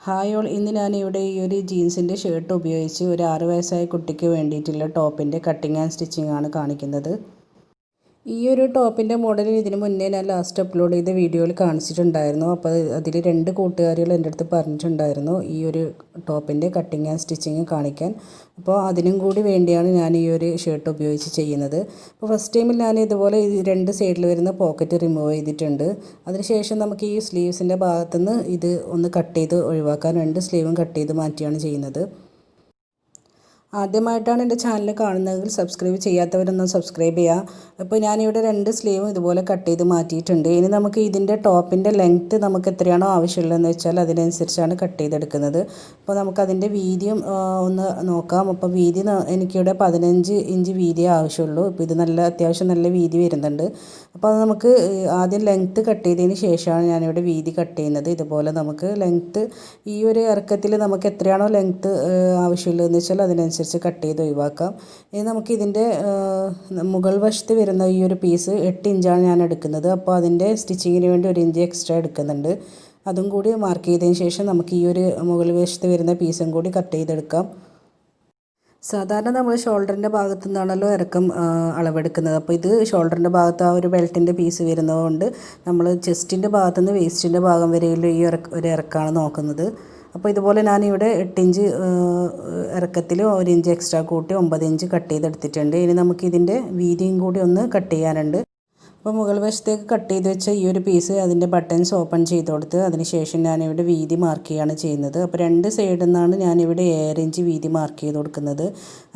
Hi all, ഇന്ന് ഞാനിവിടെ ഈ ഒരു ജീൻസിൻ്റെ ഷർട്ട് ഉപയോഗിച്ച് ഒരു 6 വയസ്സായ കുട്ടിക്ക് വേണ്ടിയിട്ടുള്ള ടോപ്പിൻ്റെ കട്ടിങ് ആൻഡ് സ്റ്റിച്ചിങ് ആണ് കാണിക്കുന്നത്. ഈ ഒരു ടോപ്പിൻ്റെ മോഡൽ ഇതിന് മുന്നേ ഞാൻ ലാസ്റ്റ് അപ്ലോഡ് ചെയ്ത വീഡിയോയിൽ കാണിച്ചിട്ടുണ്ടായിരുന്നു. അപ്പോൾ അതിൽ 2 കൂട്ടുകാരികൾ എൻ്റെ അടുത്ത് പറഞ്ഞിട്ടുണ്ടായിരുന്നു ഈ ഒരു ടോപ്പിൻ്റെ കട്ടിങ് ആൻഡ് സ്റ്റിച്ചിങ് കാണിക്കാൻ. അപ്പോൾ അതിനും കൂടി വേണ്ടിയാണ് ഞാൻ ഈ ഒരു ഷർട്ട് ഉപയോഗിച്ച് ചെയ്യുന്നത്. അപ്പോൾ ഫസ്റ്റ് ടൈമിൽ ഞാൻ ഇതുപോലെ 2 സൈഡിൽ വരുന്ന പോക്കറ്റ് റിമൂവ് ചെയ്തിട്ടുണ്ട്. അതിനുശേഷം നമുക്ക് ഈ സ്ലീവ്സിൻ്റെ ഭാഗത്തുനിന്ന് ഇത് ഒന്ന് കട്ട് ചെയ്ത് ഒഴിവാക്കാൻ 2 സ്ലീവും കട്ട് ചെയ്ത് മാറ്റിയാണ് ചെയ്യുന്നത്. ആദ്യമായിട്ടാണ് എൻ്റെ ചാനൽ കാണുന്നതെങ്കിൽ സബ്സ്ക്രൈബ് ചെയ്യാത്തവരൊന്നും സബ്സ്ക്രൈബ് ചെയ്യുക. അപ്പോൾ ഞാനിവിടെ 2 സ്ലീവും ഇതുപോലെ കട്ട് ചെയ്ത് മാറ്റിയിട്ടുണ്ട്. ഇനി നമുക്ക് ഇതിൻ്റെ ടോപ്പിൻ്റെ ലെങ്ത്ത് നമുക്ക് എത്രയാണോ ആവശ്യമുള്ളതെന്ന് വെച്ചാൽ അതിനനുസരിച്ചാണ് കട്ട് ചെയ്തെടുക്കുന്നത്. അപ്പോൾ നമുക്കതിൻ്റെ വീതിയും ഒന്ന് നോക്കാം. അപ്പോൾ വീതി എനിക്കിവിടെ 15 ഇഞ്ച് വീതിയേ ആവശ്യമുള്ളൂ. ഇപ്പോൾ ഇത് അത്യാവശ്യം നല്ല വീതി വരുന്നുണ്ട്. അപ്പോൾ അത് നമുക്ക് ആദ്യം ലെങ്ത്ത് കട്ട് ചെയ്തതിന് ശേഷമാണ് ഞാനിവിടെ വീതി കട്ട് ചെയ്യുന്നത്. ഇതുപോലെ നമുക്ക് ലെങ്ത്ത് ഈ ഒരു ഇറക്കത്തിൽ നമുക്ക് എത്രയാണോ ലെങ്ത്ത് ആവശ്യമുള്ളതെന്ന് വെച്ചാൽ അതിനനുസരിച്ച് കട്ട് ചെയ്ത് ഒഴിവാക്കാം. ഇനി നമുക്കിതിൻ്റെ മുകൾ വശത്ത് വരുന്ന ഈ ഒരു പീസ് 8 ഇഞ്ചാണ് ഞാൻ എടുക്കുന്നത്. അപ്പോൾ അതിൻ്റെ സ്റ്റിച്ചിങ്ങിന് വേണ്ടി 1 ഇഞ്ച് എക്സ്ട്രാ എടുക്കുന്നുണ്ട്. അതും കൂടി മാർക്ക് ചെയ്തതിന് ശേഷം നമുക്ക് ഈ ഒരു മുകൾ വശത്ത് വരുന്ന പീസും കൂടി കട്ട് ചെയ്തെടുക്കാം. സാധാരണ നമ്മൾ ഷോൾഡറിൻ്റെ ഭാഗത്തു നിന്നാണല്ലോ ഇറക്കം അളവെടുക്കുന്നത്. അപ്പോൾ ഇത് ഷോൾഡറിൻ്റെ ഭാഗത്ത് ആ ഒരു ബെൽറ്റിൻ്റെ പീസ് വരുന്നതുകൊണ്ട് നമ്മൾ ചെസ്റ്റിൻ്റെ ഭാഗത്തുനിന്ന് വേസ്റ്റിൻ്റെ ഭാഗം വരെയുള്ള ഈ ഒരു ഇറക്കമാണ് നോക്കുന്നത്. അപ്പോൾ ഇതുപോലെ ഞാനിവിടെ 8 ഇഞ്ച് ഇറക്കത്തിൽ 1 ഇഞ്ച് എക്സ്ട്രാ കൂട്ടി 9 ഇഞ്ച് കട്ട് ചെയ്തെടുത്തിട്ടുണ്ട്. ഇനി നമുക്കിതിൻ്റെ വീതിയും കൂടി ഒന്ന് കട്ട് ചെയ്യാനുണ്ട്. അപ്പോൾ മുകൾ വശത്തേക്ക് കട്ട് ചെയ്ത് വെച്ച ഈ ഒരു പീസ് അതിൻ്റെ ബട്ടൺസ് ഓപ്പൺ ചെയ്ത് കൊടുത്ത് അതിനുശേഷം ഞാനിവിടെ വീതി മാർക്ക് ചെയ്യുകയാണ് ചെയ്യുന്നത്. അപ്പോൾ 2 സൈഡിൽ നിന്നാണ് ഞാനിവിടെ 7 ഇഞ്ച് വീതി മാർക്ക് ചെയ്ത് കൊടുക്കുന്നത്.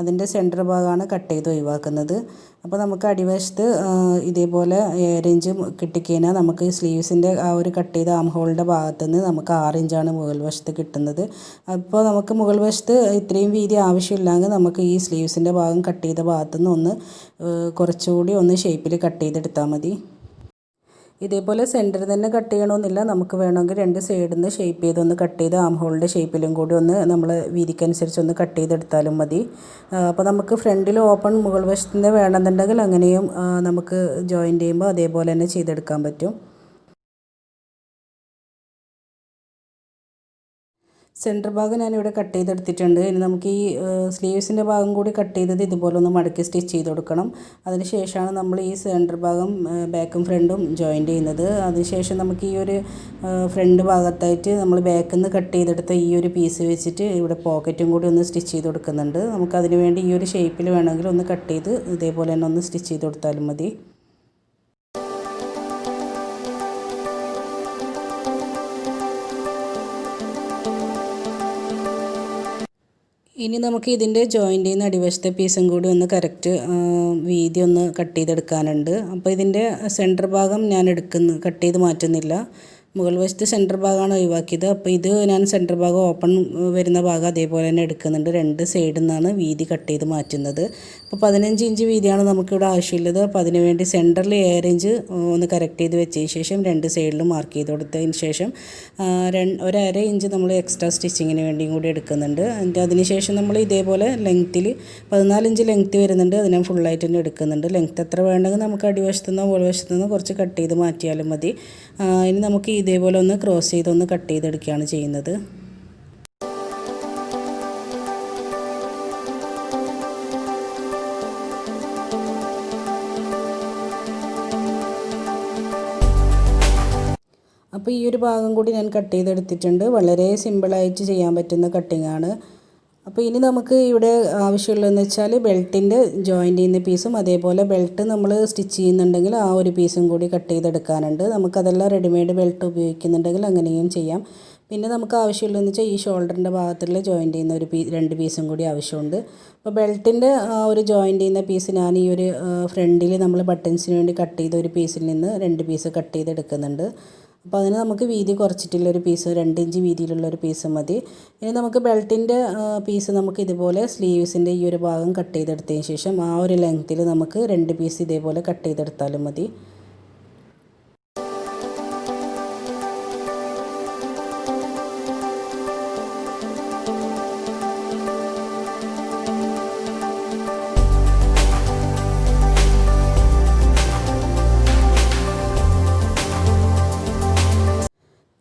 അതിൻ്റെ സെൻറ്റർ ഭാഗമാണ് കട്ട് ചെയ്ത് ഒഴിവാക്കുന്നത്. അപ്പോൾ നമുക്ക് അടിവശത്ത് ഇതേപോലെ 7 ഇഞ്ച് കിട്ടിക്കഴിഞ്ഞാൽ നമുക്ക് സ്ലീവ്സിൻ്റെ ആ ഒരു കട്ട് ചെയ്ത ആം ഹോളിൻ്റെ ഭാഗത്തുനിന്ന് നമുക്ക് 6 ഇഞ്ചാണ് മുകൾ വശത്ത് കിട്ടുന്നത്. അപ്പോൾ നമുക്ക് മുകൾ വശത്ത് ഇത്രയും വീതി ആവശ്യമില്ലെങ്കിൽ നമുക്ക് ഈ സ്ലീവ്സിൻ്റെ ഭാഗം കട്ട് ചെയ്ത ഭാഗത്തുനിന്ന് ഒന്ന് കുറച്ചുകൂടി ഒന്ന് ഷേപ്പിൽ കട്ട് ചെയ്തെടുത്താൽ മതി. ഇതേപോലെ സെൻറ്ററിൽ തന്നെ കട്ട് ചെയ്യണമെന്നില്ല. നമുക്ക് വേണമെങ്കിൽ 2 സൈഡിൽ നിന്ന് ഷേപ്പ് ചെയ്തൊന്ന് കട്ട് ചെയ്ത് ആം ഹോളിൻ്റെ ഷേപ്പിലും കൂടി ഒന്ന് നമ്മൾ വീതിക്കനുസരിച്ച് ഒന്ന് കട്ട് ചെയ്തെടുത്താലും മതി. അപ്പോൾ നമുക്ക് ഫ്രണ്ടിൽ ഓപ്പൺ മുകൾ വശത്തുനിന്ന് വേണമെന്നുണ്ടെങ്കിൽ അങ്ങനെയും നമുക്ക് ജോയിൻ്റ് ചെയ്യുമ്പോൾ അതേപോലെ തന്നെ ചെയ്തെടുക്കാൻ പറ്റും. സെൻറ്റർ ഭാഗം ഞാനിവിടെ കട്ട് ചെയ്തെടുത്തിട്ടുണ്ട്. ഇനി നമുക്ക് ഈ സ്ലീവ്സിൻ്റെ ഭാഗം കൂടി കട്ട് ചെയ്തത് ഇതുപോലെ ഒന്ന് മടക്കി സ്റ്റിച്ച് ചെയ്ത് കൊടുക്കണം. അതിനുശേഷമാണ് നമ്മൾ ഈ സെൻറ്റർ ഭാഗം ബാക്കും ഫ്രണ്ടും ജോയിൻ്റ് ചെയ്യുന്നത്. അതിനുശേഷം നമുക്ക് ഈ ഒരു ഫ്രണ്ട് ഭാഗത്തായിട്ട് നമ്മൾ ബാക്കിൽ നിന്ന് കട്ട് ചെയ്തെടുത്ത ഈ ഒരു പീസ് വെച്ചിട്ട് ഇവിടെ പോക്കറ്റും കൂടി ഒന്ന് സ്റ്റിച്ച് ചെയ്ത് കൊടുക്കുന്നുണ്ട്. നമുക്കതിന് വേണ്ടി ഈ ഒരു ഷേപ്പിൽ വേണമെങ്കിൽ ഒന്ന് കട്ട് ചെയ്ത് ഇതേപോലെ തന്നെ ഒന്ന് സ്റ്റിച്ച് ചെയ്ത് കൊടുത്താലും മതി. ഇനി നമുക്ക് ഇതിൻ്റെ ജോയിൻ്റിൽ നിന്ന് അടിവശത്തെ പീസും കൂടി ഒന്ന് കറക്റ്റ് വീതി ഒന്ന് കട്ട് ചെയ്തെടുക്കാനുണ്ട്. അപ്പോൾ ഇതിൻ്റെ സെൻറ്റർ ഭാഗം ഞാൻ കട്ട് ചെയ്ത് മാറ്റുന്നില്ല. മുകൾ വശത്ത് സെൻറ്റർ ഭാഗമാണ് ഒഴിവാക്കിയത്. അപ്പോൾ ഇത് ഞാൻ സെൻറ്റർ ഭാഗം ഓപ്പൺ വരുന്ന ഭാഗം അതേപോലെ തന്നെ എടുക്കുന്നുണ്ട്. 2 സൈഡിൽ നിന്നാണ് വീതി കട്ട് ചെയ്ത് മാറ്റുന്നത്. അപ്പോൾ 15 ഇഞ്ച് വീതിയാണ് നമുക്കിവിടെ ആവശ്യമുള്ളത്. അപ്പോൾ അതിന് വേണ്ടി സെൻറ്ററിൽ 7 ഇഞ്ച് ഒന്ന് കറക്റ്റ് ചെയ്ത് വെച്ചതിന് ശേഷം 2 സൈഡിലും മാർക്ക് ചെയ്ത് കൊടുത്തതിന് ശേഷം 1/2 ഇഞ്ച് നമ്മൾ എക്സ്ട്രാ സ്റ്റിച്ചിങ്ങിന് വേണ്ടിയും കൂടി എടുക്കുന്നുണ്ട്. അതിന് ശേഷം നമ്മൾ ഇതേപോലെ ലെങ്ത്തിൽ 14 ഇഞ്ച് ലെങ്ത്ത് വരുന്നുണ്ട്. അത് ഞാൻ ഫുള്ളായിട്ട് തന്നെ എടുക്കുന്നുണ്ട്. ലെങ്ത്ത് എത്ര വേണമെങ്കിൽ നമുക്ക് അടിവശത്തുനിന്നോ മുകൾവശത്തുനിന്നോ കുറച്ച് കട്ട് ചെയ്ത് മാറ്റിയാലും മതി. ഇനി നമുക്ക് ഇതേപോലെ ഒന്ന് ക്രോസ് ചെയ്തൊന്ന് കട്ട് ചെയ്തെടുക്കുകയാണ് ചെയ്യുന്നത്. അപ്പോൾ ഈ ഒരു ഭാഗം കൂടി ഞാൻ കട്ട് ചെയ്തെടുത്തിട്ടുണ്ട്. വളരെ സിമ്പിളായിട്ട് ചെയ്യാൻ പറ്റുന്ന കട്ടിങ്ങാണ്. അപ്പോൾ ഇനി നമുക്ക് ഇവിടെ ആവശ്യമുള്ളതെന്ന് വെച്ചാൽ ബെൽറ്റിൻ്റെ ജോയിൻ്റ് ചെയ്യുന്ന പീസും അതേപോലെ ബെൽറ്റ് നമ്മൾ സ്റ്റിച്ച് ചെയ്യുന്നുണ്ടെങ്കിൽ ആ ഒരു പീസും കൂടി കട്ട് ചെയ്തെടുക്കാനുണ്ട്. നമുക്കതെല്ലാം റെഡിമെയ്ഡ് ബെൽറ്റ് ഉപയോഗിക്കുന്നുണ്ടെങ്കിൽ അങ്ങനെയും ചെയ്യാം. പിന്നെ നമുക്ക് ആവശ്യമുള്ളതെന്ന് വെച്ചാൽ ഈ ഷോൾഡറിൻ്റെ ഭാഗത്തുള്ള ജോയിൻ്റ് ചെയ്യുന്ന 2 പീസും കൂടി ആവശ്യമുണ്ട്. അപ്പോൾ ബെൽറ്റിൻ്റെ ഒരു ജോയിൻ്റ് ചെയ്യുന്ന പീസ് ഞാൻ ഈ ഒരു ഫ്രണ്ടിൽ നമ്മൾ ബട്ടൺസിന് വേണ്ടി കട്ട് ചെയ്ത ഒരു പീസിൽ നിന്ന് 2 പീസ് കട്ട് ചെയ്തെടുക്കുന്നുണ്ട്. അപ്പോൾ അതിന് നമുക്ക് വീതി കുറച്ചിട്ടുള്ളൊരു പീസ് 2 ഇഞ്ച് വീതിയിലുള്ളൊരു പീസ് മതി. ഇനി നമുക്ക് ബെൽറ്റിൻ്റെ പീസ് നമുക്ക് ഇതുപോലെ സ്ലീവ്സിൻ്റെ ഈ ഒരു ഭാഗം കട്ട് ചെയ്തെടുത്തതിന് ശേഷം ആ ഒരു ലെങ്ത്തിൽ നമുക്ക് 2 പീസ് ഇതേപോലെ കട്ട് ചെയ്തെടുത്താലും മതി.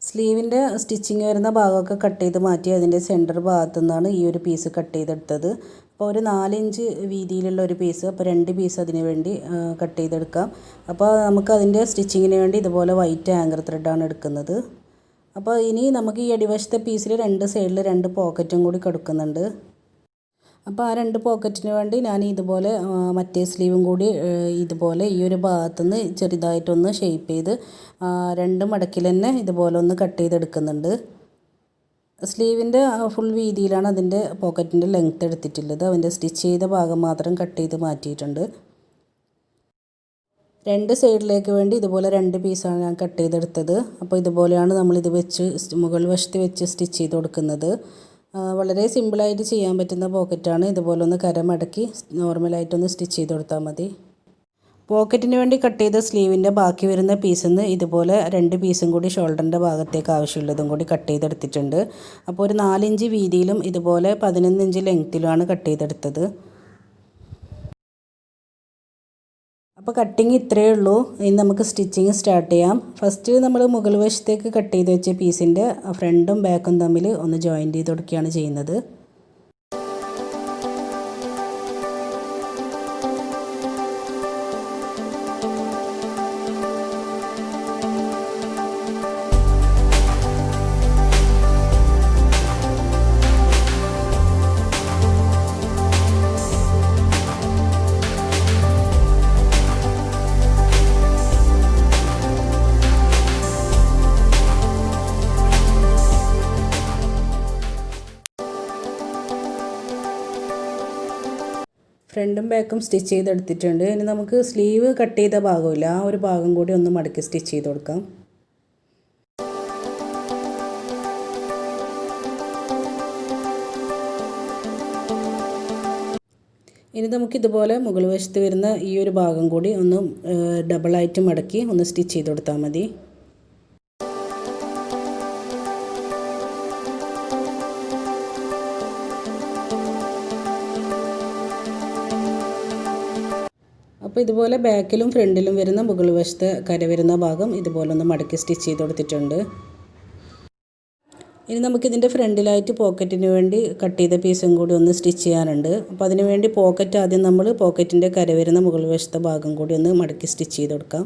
സ്ലീവിൻ്റെ സ്റ്റിച്ചിങ് വരുന്ന ഭാഗമൊക്കെ കട്ട് ചെയ്ത് മാറ്റി അതിൻ്റെ സെൻറ്റർ ഭാഗത്തു നിന്നാണ് ഈ ഒരു പീസ് കട്ട് ചെയ്തെടുത്തത്. അപ്പോൾ ഒരു 4 ഇഞ്ച് വീതിയിലുള്ള ഒരു പീസ്, അപ്പോൾ 2 പീസ് അതിന് വേണ്ടി കട്ട് ചെയ്തെടുക്കാം. അപ്പോൾ നമുക്ക് അതിൻ്റെ സ്റ്റിച്ചിങ്ങിന് വേണ്ടി ഇതുപോലെ വൈറ്റ് ആങ്കർ ത്രെഡാണ് എടുക്കുന്നത്. അപ്പോൾ ഇനി നമുക്ക് ഈ അടിവശത്തെ പീസിൽ 2 സൈഡിൽ 2 പോക്കറ്റും കൂടി കൊടുക്കുന്നുണ്ട്. അപ്പോൾ ആ 2 പോക്കറ്റിന് വേണ്ടി ഞാൻ ഇതുപോലെ മറ്റേ സ്ലീവും കൂടി ഇതുപോലെ ഈ ഒരു ഭാഗത്തുനിന്ന് ചെറുതായിട്ടൊന്ന് ഷേപ്പ് ചെയ്ത് 2 മടക്കിൽ തന്നെ ഇതുപോലെ ഒന്ന് കട്ട് ചെയ്തെടുക്കുന്നുണ്ട്. സ്ലീവിൻ്റെ ഫുൾ വീതിയിലാണ് അതിൻ്റെ പോക്കറ്റിൻ്റെ ലെങ്ത്ത് എടുത്തിട്ടുള്ളത്. അതിൻ്റെ സ്റ്റിച്ച് ചെയ്ത ഭാഗം മാത്രം കട്ട് ചെയ്ത് മാറ്റിയിട്ടുണ്ട്. 2 സൈഡിലേക്ക് വേണ്ടി ഇതുപോലെ 2 പീസാണ് ഞാൻ കട്ട് ചെയ്തെടുത്തത്. അപ്പോൾ ഇതുപോലെയാണ് നമ്മളിത് വെച്ച് മുകൾ വശത്ത് വെച്ച് സ്റ്റിച്ച് ചെയ്ത് കൊടുക്കുന്നത്. വളരെ സിമ്പിളായിട്ട് ചെയ്യാൻ പറ്റുന്ന പോക്കറ്റാണ്. ഇതുപോലെ ഒന്ന് കരമടക്കി നോർമലായിട്ടൊന്ന് സ്റ്റിച്ച് ചെയ്ത് കൊടുത്താൽ മതി. പോക്കറ്റിന് വേണ്ടി കട്ട് ചെയ്ത സ്ലീവിൻ്റെ ബാക്കി വരുന്ന പീസിൽ നിന്ന് ഇതുപോലെ 2 പീസും കൂടി ഷോൾഡറിൻ്റെ ഭാഗത്തേക്ക് ആവശ്യമുള്ളതും കൂടി കട്ട് ചെയ്തെടുത്തിട്ടുണ്ട്. അപ്പോൾ ഒരു 4 ഇഞ്ച് വീതിയിലും ഇതുപോലെ 11 ഇഞ്ച് ലെങ്ത്തിലുമാണ് കട്ട് ചെയ്തെടുത്തത്. അപ്പോൾ കട്ടിങ് ഇത്രയേ ഉള്ളൂ. ഇനി നമുക്ക് സ്റ്റിച്ചിങ് സ്റ്റാർട്ട് ചെയ്യാം. ഫസ്റ്റ് നമ്മൾ മുകൾ വശത്തേക്ക് കട്ട് ചെയ്ത് വെച്ച പീസിൻ്റെ ഫ്രണ്ടും ബാക്കും തമ്മിൽ ഒന്ന് ജോയിൻറ്റ് ചെയ്ത് കൊടുക്കുകയാണ് ചെയ്യുന്നത്. ഫ്രണ്ടും ബാക്കും സ്റ്റിച്ച് ചെയ്തെടുത്തിട്ടുണ്ട്. ഇനി നമുക്ക് സ്ലീവ് കട്ട് ചെയ്ത ഭാഗമില്ല, ആ ഒരു ഭാഗം കൂടി ഒന്ന് മടക്കി സ്റ്റിച്ച് ചെയ്ത് കൊടുക്കാം. ഇനി നമുക്കിതുപോലെ മുകൾ വശത്ത് വരുന്ന ഈ ഒരു ഭാഗം കൂടി ഒന്ന് ഡബിളായിട്ട് മടക്കി ഒന്ന് സ്റ്റിച്ച് ചെയ്ത് കൊടുത്താൽ മതി. അപ്പോൾ ഇതുപോലെ ബാക്കിലും ഫ്രണ്ടിലും വരുന്ന മുകൾ വശത്ത് കര വരുന്ന ഭാഗം ഇതുപോലെ ഒന്ന് മടക്കി സ്റ്റിച്ച് ചെയ്ത് കൊടുത്തിട്ടുണ്ട്. ഇനി നമുക്കിതിൻ്റെ ഫ്രണ്ടിലായിട്ട് പോക്കറ്റിന് വേണ്ടി കട്ട് ചെയ്ത പീസും കൂടി ഒന്ന് സ്റ്റിച്ച് ചെയ്യാനുണ്ട്. അപ്പോൾ അതിന് വേണ്ടി പോക്കറ്റ് ആദ്യം നമ്മൾ പോക്കറ്റിൻ്റെ കര വരുന്ന മുകൾ വശത്തെ ഭാഗം കൂടി ഒന്ന് മടക്കി സ്റ്റിച്ച് ചെയ്ത് കൊടുക്കാം.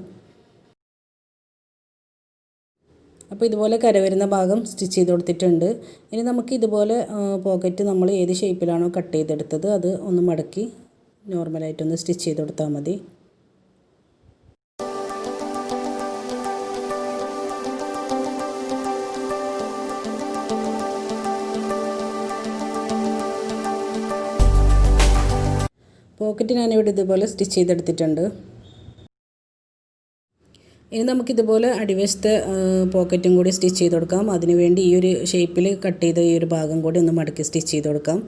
അപ്പോൾ ഇതുപോലെ കര വരുന്ന ഭാഗം സ്റ്റിച്ച് ചെയ്ത് കൊടുത്തിട്ടുണ്ട്. ഇനി നമുക്ക് ഇതുപോലെ പോക്കറ്റ് നമ്മൾ ഏത് ഷേപ്പിലാണോ കട്ട് ചെയ്തെടുത്തത് അത് ഒന്ന് മടക്കി നോർമലായിട്ടൊന്ന് സ്റ്റിച്ച് ചെയ്ത് കൊടുത്താൽ മതി. പോക്കറ്റ് ഞാനിവിടെ ഇതുപോലെ സ്റ്റിച്ച് ചെയ്തെടുത്തിട്ടുണ്ട്. ഇനി നമുക്കിതുപോലെ അടിവശത്തെ പോക്കറ്റും കൂടി സ്റ്റിച്ച് ചെയ്ത് കൊടുക്കാം. അതിനുവേണ്ടി ഈ ഒരു ഷേപ്പിൽ കട്ട് ചെയ്ത ഈ ഒരു ഭാഗം കൂടി ഒന്ന് മടക്കി സ്റ്റിച്ച് ചെയ്ത് കൊടുക്കാം.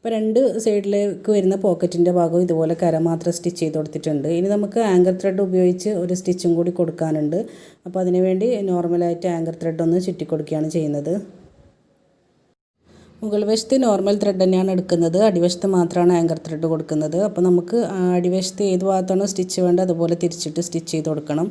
അപ്പോൾ 2 സൈഡിലേക്ക് വരുന്ന പോക്കറ്റിൻ്റെ ഭാഗം ഇതുപോലെ കര മാത്രം സ്റ്റിച്ച് ചെയ്ത് കൊടുത്തിട്ടുണ്ട്. ഇനി നമുക്ക് ആങ്കർ ത്രെഡ് ഉപയോഗിച്ച് ഒരു സ്റ്റിച്ചും കൂടി കൊടുക്കാനുണ്ട്. അപ്പോൾ അതിന് വേണ്ടി നോർമലായിട്ട് ആങ്കർ ത്രെഡ് ഒന്ന് ചുറ്റി കൊടുക്കുകയാണ് ചെയ്യുന്നത്. മുകൾ വശത്ത് നോർമൽ ത്രെഡ് തന്നെയാണ് എടുക്കുന്നത്, അടിവശത്ത് മാത്രമാണ് ആങ്കർ ത്രെഡ് കൊടുക്കുന്നത്. അപ്പോൾ നമുക്ക് അടിവശത്ത് ഏത് ഭാഗത്താണോ സ്റ്റിച്ച് വേണ്ടത് അതുപോലെ തിരിച്ചിട്ട് സ്റ്റിച്ച് ചെയ്ത് കൊടുക്കണം.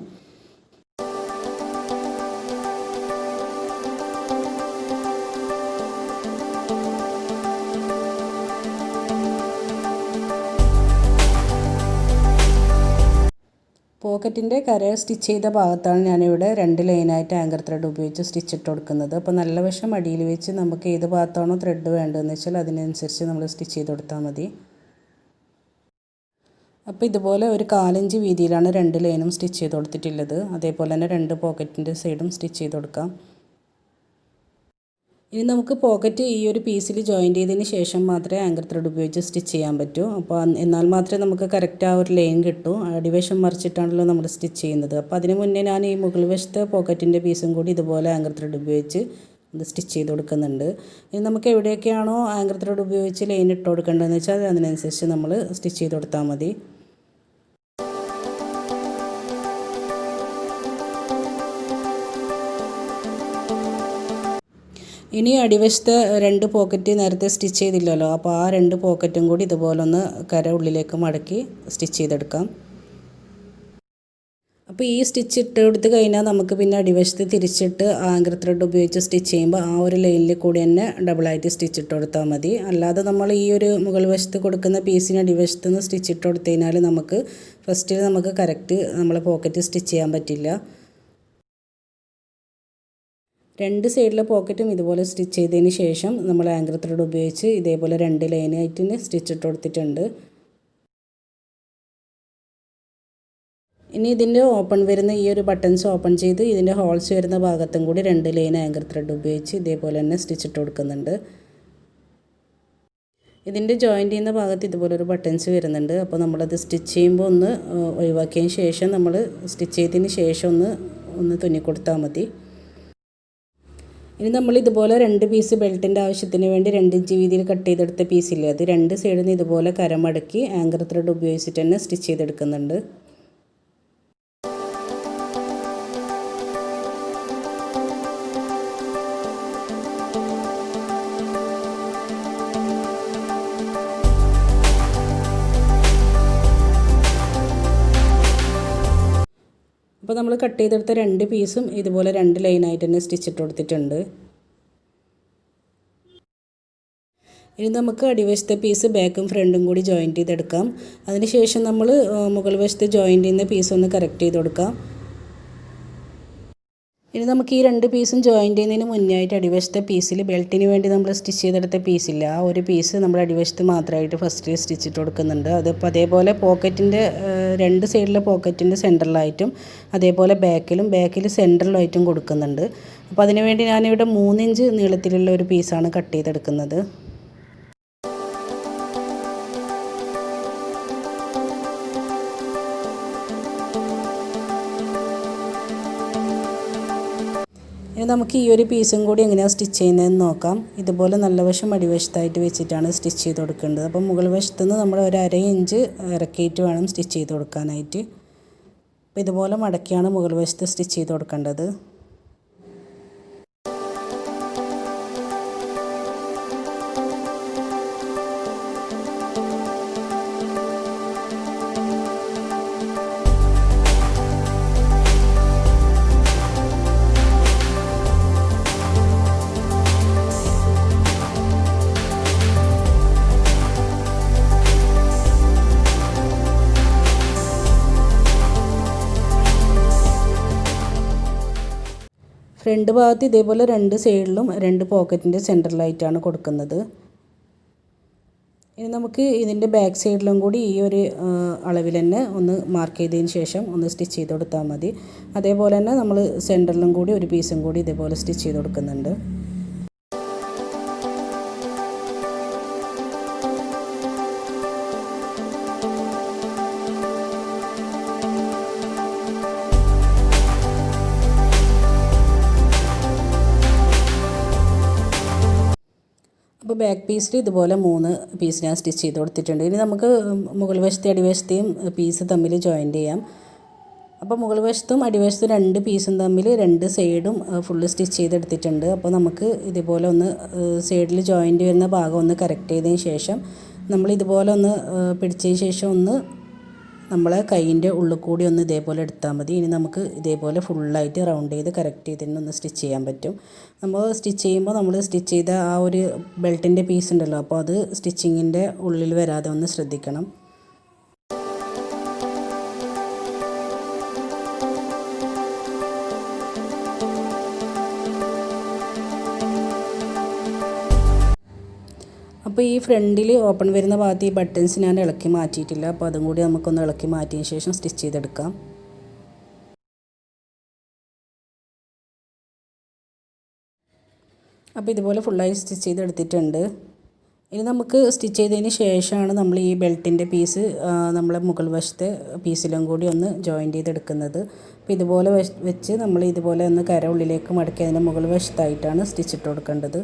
പോക്കറ്റിൻ്റെ കര സ്റ്റിച്ച് ചെയ്ത ഭാഗത്താണ് ഞാനിവിടെ 2 ലൈനായിട്ട് ആങ്കർ ത്രെഡ് ഉപയോഗിച്ച് സ്റ്റിച്ച് ഇട്ട് കൊടുക്കുന്നത്. അപ്പോൾ നല്ല വശം അടിയിൽ വെച്ച് നമുക്ക് ഏത് ഭാഗത്താണോ ത്രെഡ് വേണ്ടതെന്ന് വെച്ചാൽ അതിനനുസരിച്ച് നമ്മൾ സ്റ്റിച്ച് ചെയ്ത് കൊടുത്താൽ മതി. അപ്പോൾ ഇതുപോലെ ഒരു 1/4 ഇഞ്ച് വീതിയിലാണ് 2 ലൈനും സ്റ്റിച്ച് ചെയ്ത് കൊടുത്തിട്ടുള്ളത്. അതേപോലെ തന്നെ 2 പോക്കറ്റിൻ്റെ സൈഡും സ്റ്റിച്ച് ചെയ്ത് കൊടുക്കാം. ഇനി നമുക്ക് പോക്കറ്റ് ഈ ഒരു പീസിൽ ജോയിൻറ്റ് ചെയ്തതിന് ശേഷം മാത്രമേ ആങ്കർ ത്രെഡ് ഉപയോഗിച്ച് സ്റ്റിച്ച് ചെയ്യാൻ പറ്റൂ. അപ്പോൾ എന്നാൽ മാത്രമേ നമുക്ക് കറക്റ്റ് ആ ഒരു ലൈൻ കിട്ടൂ. അടിവശം മറിച്ചിട്ടാണല്ലോ നമ്മൾ സ്റ്റിച്ച് ചെയ്യുന്നത്. അപ്പോൾ അതിന് മുന്നേ ഞാൻ ഈ മുകൾ വശത്തെ പോക്കറ്റിൻ്റെ പീസും കൂടി ഇതുപോലെ ആങ്കർ ത്രെഡ് ഉപയോഗിച്ച് ഇത് സ്റ്റിച്ച് ചെയ്ത് കൊടുക്കുന്നുണ്ട്. ഇനി നമുക്ക് എവിടെയൊക്കെയാണോ ആങ്കർ ത്രെഡ് ഉപയോഗിച്ച് ലൈൻ ഇട്ട് കൊടുക്കേണ്ടതെന്ന് വെച്ചാൽ അതിനനുസരിച്ച് നമ്മൾ സ്റ്റിച്ച് ചെയ്ത് കൊടുത്താൽ മതി. ഇനി അടിവശത്തെ 2 പോക്കറ്റ് നേരത്തെ സ്റ്റിച്ച് ചെയ്തില്ലല്ലോ, അപ്പോൾ ആ 2 പോക്കറ്റും കൂടി ഇതുപോലെ ഒന്ന് കര ഉള്ളിലേക്ക് മടക്കി സ്റ്റിച്ച് ചെയ്തെടുക്കാം. അപ്പോൾ ഈ സ്റ്റിച്ച് ഇട്ട് കൊടുത്ത് കഴിഞ്ഞാൽ നമുക്ക് പിന്നെ അടിവശത്ത് തിരിച്ചിട്ട് ആങ്കർ ത്രെഡ് ഉപയോഗിച്ച് സ്റ്റിച്ച് ചെയ്യുമ്പോൾ ആ ഒരു ലൈനിൽ കൂടി തന്നെ ഡബിളായിട്ട് സ്റ്റിച്ച് ഇട്ട് കൊടുത്താൽ മതി. അല്ലാതെ നമ്മൾ ഈ ഒരു മുകൾ വശത്ത് കൊടുക്കുന്ന പീസിന് അടിവശത്ത് നിന്ന് സ്റ്റിച്ച് ഇട്ട് കൊടുത്തു കഴിഞ്ഞാൽ നമുക്ക് ഫസ്റ്റിൽ നമുക്ക് കറക്റ്റ് നമ്മളെ പോക്കറ്റ് സ്റ്റിച്ച് ചെയ്യാൻ പറ്റില്ല. 2 സൈഡിലെ പോക്കറ്റും ഇതുപോലെ സ്റ്റിച്ച് ചെയ്തതിന് ശേഷം നമ്മൾ ആങ്കർ ത്രെഡ് ഉപയോഗിച്ച് ഇതേപോലെ 2 ലൈനായിട്ട് സ്റ്റിച്ച് ഇട്ട് കൊടുത്തിട്ടുണ്ട്. ഇനി ഇതിൻ്റെ ഓപ്പൺ വരുന്ന ഈ ഒരു ബട്ടൺസ് ഓപ്പൺ ചെയ്ത് ഇതിൻ്റെ ഹോൾസ് വരുന്ന ഭാഗത്തും കൂടി 2 ലൈൻ ആങ്കർ ത്രെഡ് ഉപയോഗിച്ച് ഇതേപോലെ തന്നെ സ്റ്റിച്ച് ഇട്ട് കൊടുക്കുന്നുണ്ട്. ഇതിൻ്റെ ജോയിൻ്റ് ചെയ്യുന്ന ഭാഗത്ത് ഇതുപോലൊരു ബട്ടൺസ് വരുന്നുണ്ട്. അപ്പോൾ നമ്മളത് സ്റ്റിച്ച് ചെയ്യുമ്പോൾ ഒന്ന് ഒഴിവാക്കിയതിന് ശേഷം നമ്മൾ സ്റ്റിച്ച് ചെയ്തതിന് ശേഷം ഒന്ന് തുന്നി കൊടുത്താൽ മതി. ഇനി നമ്മൾ ഇതുപോലെ 2 പീസ് ബെൽറ്റിൻ്റെ ആവശ്യത്തിന് വേണ്ടി 2 ഇഞ്ച് വീതിയിൽ കട്ട് ചെയ്തെടുത്ത പീസില്ലേ, അത് 2 സൈഡിൽ നിന്ന് ഇതുപോലെ കരമടക്കി ആങ്കർ ത്രെഡ് ഉപയോഗിച്ചിട്ട് തന്നെ സ്റ്റിച്ച് ചെയ്തെടുക്കുന്നുണ്ട്. അപ്പോൾ നമ്മൾ കട്ട് ചെയ്തെടുത്ത 2 പീസും ഇതുപോലെ 2 ലൈനായിട്ട് തന്നെ സ്റ്റിച്ച് ഇട്ട് കൊടുത്തിട്ടുണ്ട്. ഇനി നമുക്ക് അടിവശത്തെ പീസ് ബാക്കും ഫ്രണ്ടും കൂടി ജോയിൻറ്റ് ചെയ്തെടുക്കാം. അതിനുശേഷം നമ്മൾ മുകൾ വശത്ത് ജോയിൻറ്റ് ചെയ്യുന്ന പീസ് ഒന്ന് കറക്റ്റ് ചെയ്ത് കൊടുക്കാം. ഇനി നമുക്ക് ഈ 2 പീസും ജോയിൻറ്റ് ചെയ്യുന്നതിന് മുന്നേ ആയിട്ട് അടിവശത്തെ പീസിൽ ബെൽറ്റിന് വേണ്ടി നമ്മൾ സ്റ്റിച്ച് ചെയ്തെടുത്ത പീസില്ല, ആ ഒരു പീസ് നമ്മൾ അടിവശത്ത് മാത്രമായിട്ട് ഫസ്റ്റ് സ്റ്റിച്ച് ഇട്ട് കൊടുക്കുന്നുണ്ട്. അതിപ്പോൾ അതേപോലെ പോക്കറ്റിൻ്റെ 2 സൈഡിലെ പോക്കറ്റിൻ്റെ സെൻറ്ററിലായിട്ടും അതേപോലെ ബാക്കിൽ സെൻറ്ററിലായിട്ടും കൊടുക്കുന്നുണ്ട്. അപ്പോൾ അതിനുവേണ്ടി ഞാനിവിടെ 3 ഇഞ്ച് നീളത്തിലുള്ള ഒരു പീസാണ് കട്ട് ചെയ്തെടുക്കുന്നത്. ഇനി നമുക്ക് ഈ ഒരു പീസും കൂടി എങ്ങനെയാണ് സ്റ്റിച്ച് ചെയ്യുന്നതെന്ന് നോക്കാം. ഇതുപോലെ നല്ല വശം അടിവശത്തായിട്ട് വെച്ചിട്ടാണ് സ്റ്റിച്ച് ചെയ്ത് കൊടുക്കേണ്ടത്. അപ്പം മുകൾ വശത്തു നിന്ന് നമ്മൾ ഒരു 1/2 ഇഞ്ച് ഇറക്കിയിട്ട് വേണം സ്റ്റിച്ച് ചെയ്ത് കൊടുക്കാനായിട്ട്. അപ്പോൾ ഇതുപോലെ മടക്കിയാണ് മുകൾ വശത്ത് സ്റ്റിച്ച് ചെയ്ത് കൊടുക്കേണ്ടത്. ഫ്രണ്ട് ഭാഗത്ത് ഇതേപോലെ 2 സൈഡിലും 2 പോക്കറ്റിൻ്റെ സെൻറ്ററിലായിട്ടാണ് കൊടുക്കുന്നത്. ഇനി നമുക്ക് ഇതിൻ്റെ ബാക്ക് സൈഡിലും കൂടി ഈ ഒരു അളവിൽ തന്നെ ഒന്ന് മാർക്ക് ചെയ്തതിന് ശേഷം ഒന്ന് സ്റ്റിച്ച് ചെയ്ത് കൊടുത്താൽ മതി. അതേപോലെ തന്നെ നമ്മൾ സെൻറ്ററിലും കൂടി ഒരു പീസും കൂടി ഇതേപോലെ സ്റ്റിച്ച് ചെയ്ത് കൊടുക്കുന്നുണ്ട്. അപ്പോൾ ബാക്ക് പീസിൽ ഇതുപോലെ 3 പീസ് ഞാൻ സ്റ്റിച്ച് ചെയ്ത് കൊടുത്തിട്ടുണ്ട്. ഇനി നമുക്ക് മുകൾ വശത്തെ അടിവശത്തെയും പീസ് തമ്മിൽ ജോയിൻറ്റ് ചെയ്യാം. അപ്പോൾ മുകൾ വശത്തും അടിവശത്തും 2 പീസും തമ്മിൽ 2 സൈഡും ഫുള്ള് സ്റ്റിച്ച് ചെയ്തെടുത്തിട്ടുണ്ട്. അപ്പോൾ നമുക്ക് ഇതുപോലെ ഒന്ന് സൈഡിൽ ജോയിൻറ്റ് വരുന്ന ഭാഗം ഒന്ന് കറക്റ്റ് ചെയ്തതിന് ശേഷം നമ്മൾ ഇതുപോലെ ഒന്ന് പിടിച്ചതിന് ശേഷം ഒന്ന് നമ്മളെ കൈയിൻ്റെ ഉള്ളിൽ കൂടി ഒന്ന് ഇതേപോലെ എടുത്താൽ മതി. ഇനി നമുക്ക് ഇതേപോലെ ഫുള്ളായിട്ട് റൗണ്ട് ചെയ്ത് കറക്റ്റ് ചെയ്ത് തന്നെ ഒന്ന് സ്റ്റിച്ച് ചെയ്യാൻ പറ്റും. നമ്മൾ സ്റ്റിച്ച് ചെയ്യുമ്പോൾ നമ്മൾ സ്റ്റിച്ച് ചെയ്ത ആ ഒരു ബെൽറ്റിൻ്റെ പീസ് ഉണ്ടല്ലോ, അപ്പോൾ അത് സ്റ്റിച്ചിങ്ങിൻ്റെ ഉള്ളിൽ വരാതെ ഒന്ന് ശ്രദ്ധിക്കണം. അപ്പോൾ ഈ ഫ്രണ്ടിൽ ഓപ്പൺ വരുന്ന ഭാഗത്ത് ഈ ബട്ടൺസ് ഞാൻ ഇളക്കി മാറ്റിയിട്ടില്ല. അപ്പോൾ അതും കൂടി നമുക്കൊന്ന് ഇളക്കി മാറ്റിയതിന് ശേഷം സ്റ്റിച്ച് ചെയ്തെടുക്കാം. അപ്പോൾ ഇതുപോലെ ഫുള്ളായി സ്റ്റിച്ച് ചെയ്തെടുത്തിട്ടുണ്ട്. ഇനി നമുക്ക് സ്റ്റിച്ച് ചെയ്തതിന് ശേഷമാണ് നമ്മൾ ഈ ബെൽറ്റിൻ്റെ പീസ് നമ്മളെ മുകൾ വശത്തെ പീസിലും കൂടി ഒന്ന് ജോയിൻറ്റ് ചെയ്തെടുക്കുന്നത്. അപ്പോൾ ഇതുപോലെ വെച്ച് നമ്മൾ ഇതുപോലെ ഒന്ന് കര ഉള്ളിലേക്ക് മടക്കി അതിൻ്റെ മുകൾ വശത്തായിട്ടാണ് സ്റ്റിച്ച് ഇട്ട് കൊടുക്കേണ്ടത്.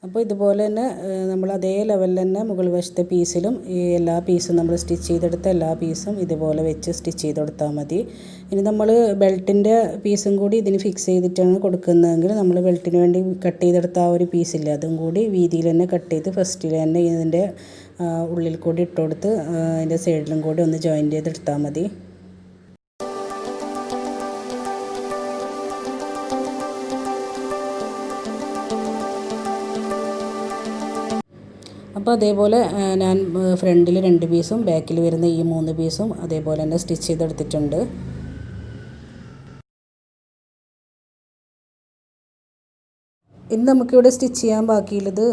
അപ്പോൾ ഇതുപോലെ തന്നെ നമ്മൾ അതേ ലെവലിൽ തന്നെ മുകൾ വശത്തെ പീസിലും ഈ എല്ലാ പീസും നമ്മൾ സ്റ്റിച്ച് ചെയ്തെടുത്ത എല്ലാ പീസും ഇതുപോലെ വെച്ച് സ്റ്റിച്ച് ചെയ്ത് കൊടുത്താൽ മതി. ഇനി നമ്മൾ ബെൽറ്റിൻ്റെ പീസും കൂടി ഇതിന് ഫിക്സ് ചെയ്തിട്ടാണ് കൊടുക്കുന്നതെങ്കിൽ നമ്മൾ ബെൽറ്റിന് വേണ്ടി കട്ട് ചെയ്തെടുത്ത ആ ഒരു പീസില്ല, അതും കൂടി വീതിയിൽ തന്നെ കട്ട് ചെയ്ത് ഫസ്റ്റിൽ തന്നെ ഇതിൻ്റെ ഉള്ളിൽ കൂടി ഇട്ട് കൊടുത്ത് അതിൻ്റെ സൈഡിലും കൂടി ഒന്ന് ജോയിൻറ്റ് ചെയ്തെടുത്താൽ മതി. അപ്പോൾ അതേപോലെ ഞാൻ ഫ്രണ്ടിൽ 2 പീസും ബാക്കിൽ വരുന്ന ഈ 3 പീസും അതേപോലെ തന്നെ സ്റ്റിച്ച് ചെയ്തെടുത്തിട്ടുണ്ട്. ഇനി നമുക്കിവിടെ സ്റ്റിച്ച് ചെയ്യാൻ ബാക്കിയുള്ളത്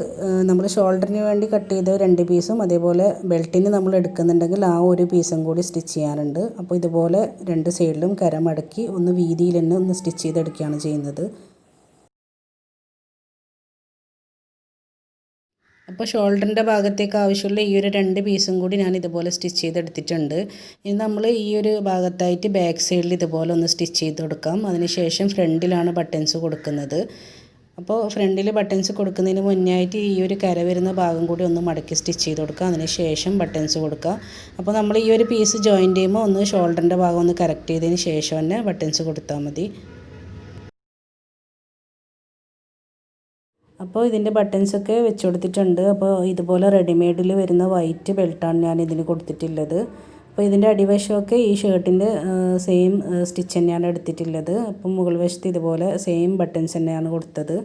നമ്മൾ ഷോൾഡറിന് വേണ്ടി കട്ട് ചെയ്ത 2 പീസും അതേപോലെ ബെൽറ്റിന് നമ്മൾ എടുക്കുന്നുണ്ടെങ്കിൽ ആ ഒരു പീസും കൂടി സ്റ്റിച്ച് ചെയ്യാനുണ്ട്. അപ്പോൾ ഇതുപോലെ 2 സൈഡിലും കര മടക്കി ഒന്ന് വീതിയിൽ തന്നെ ഒന്ന് സ്റ്റിച്ച് ചെയ്തെടുക്കുകയാണ് ചെയ്യുന്നത്. അപ്പോൾ ഷോൾഡറിൻ്റെ ഭാഗത്തേക്ക് ആവശ്യമുള്ള ഈ ഒരു 2 പീസും കൂടി ഞാൻ ഇതുപോലെ സ്റ്റിച്ച് ചെയ്തെടുത്തിട്ടുണ്ട്. ഇനി നമ്മൾ ഈ ഒരു ഭാഗത്തായിട്ട് ബാക്ക് സൈഡിൽ ഇതുപോലെ ഒന്ന് സ്റ്റിച്ച് ചെയ്ത് കൊടുക്കാം. അതിനുശേഷം ഫ്രണ്ടിലാണ് ബട്ടൺസ് കൊടുക്കുന്നത്. അപ്പോൾ ഫ്രണ്ടിൽ ബട്ടൺസ് കൊടുക്കുന്നതിന് മുന്നേ ആയിട്ട് ഈ ഒരു കര വരുന്ന ഭാഗം കൂടി ഒന്ന് മടക്കി സ്റ്റിച്ച് ചെയ്ത് കൊടുക്കുക. അതിനുശേഷം ബട്ടൺസ് കൊടുക്കുക. അപ്പോൾ നമ്മൾ ഈ ഒരു പീസ് ജോയിൻ ചെയ്യുമ്പോൾ ഒന്ന് ഷോൾഡറിൻ്റെ ഭാഗം ഒന്ന് കറക്റ്റ് ചെയ്തതിന് ശേഷം തന്നെ ബട്ടൺസ് കൊടുത്താൽ മതി. അപ്പോൾ ഇതിൻ്റെ ബട്ടൺസൊക്കെ വെച്ച് കൊടുത്തിട്ടുണ്ട്. അപ്പോൾ ഇതുപോലെ റെഡിമെയ്ഡിൽ വരുന്ന വൈറ്റ് ബെൽറ്റാണ് ഞാൻ ഇതിന് കൊടുത്തിട്ടുള്ളത്. അപ്പോൾ ഇതിൻ്റെ അടിവശമൊക്കെ ഈ ഷർട്ടിൻ്റെ സെയിം സ്റ്റിച്ച് തന്നെയാണ് എടുത്തിട്ടുള്ളത്. അപ്പം മുകൾ വശത്ത് ഇതുപോലെ സെയിം ബട്ടൺസ് തന്നെയാണ് കൊടുത്തത്.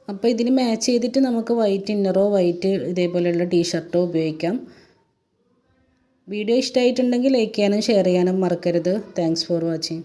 അപ്പോൾ ഇതിന് മാച്ച് ചെയ്തിട്ട് നമുക്ക് വൈറ്റ് ഇന്നറോ വൈറ്റ് ഇതേപോലെയുള്ള ടീഷർട്ടോ ഉപയോഗിക്കാം. വീഡിയോ ഇഷ്ടമായിട്ടുണ്ടെങ്കിൽ ലൈക്ക് ചെയ്യാനും ഷെയർ ചെയ്യാനും മറക്കരുത്. Thanks for watching.